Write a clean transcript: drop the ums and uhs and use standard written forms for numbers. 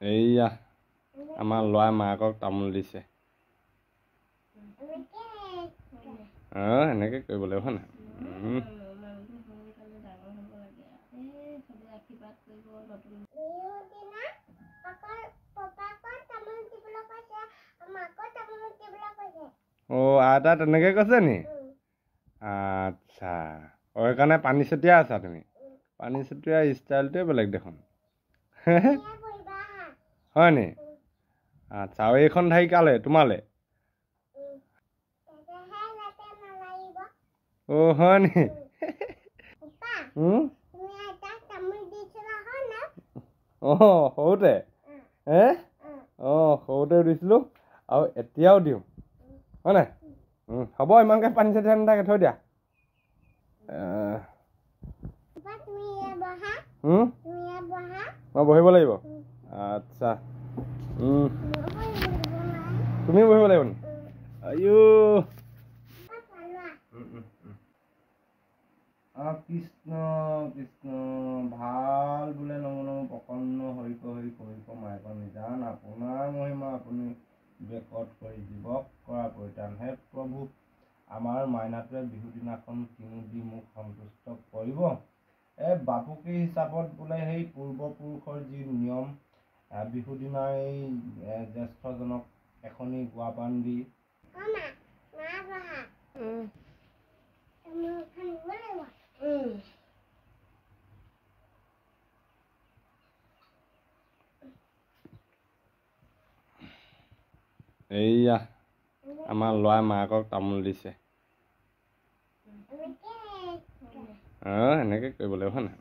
এইয়া আমাৰ ল'ৰাই মাকক তামোল দিছে। এনেকৈ কৰিব লাগিব হয় নাই? আইতা তেনেকৈ কৈছে নি? আচ্ছা, সেইকাৰণে পানী ছটিয়াই আছা তুমি? পানী ছটিওৱা ষ্টাইলটোৱে বেলেগ দেখোন। হয় নি? আচ্ছা, আৰু এইখন ঠাই কালে? তোমালে? হয় নি? সৰুতে সৰুতে দিছিলোঁ আৰু এতিয়াও দিওঁ হয় নাই? হ'ব, ইমানকৈ পানী ছটিয়াই নাথাকে, থৈ দিয়া। মই বহিব লাগিব? আচ্ছা, তুমিও বহিব লাগিব নি? কৃষ্ণ কৃষ্ণ ভাল বোলে নমো নমো প্ৰসন্ন হৰিক হৰিক হৰিক মায়ক নিজান আপোনাৰ মহিমা আপুনি বেকত কৰি জীৱক কৰা পৰিত্ৰাণ। হে প্ৰভু, আমাৰ মাইনাটোৱে বিহু দিনাখন কিনো দি মোক সন্তুষ্ট কৰিব? বাপুকী হিচাপত বোলে সেই পূৰ্বপুৰুষৰ যি নিয়ম, বিহু দিনা এই জ্যেষ্ঠজনক এখনি গুৱাপান দি এইয়া আমাৰ ল'ৰাই মাকক তামোল দিছে। এনেকৈ কৰিব লাগিব হয় নাই?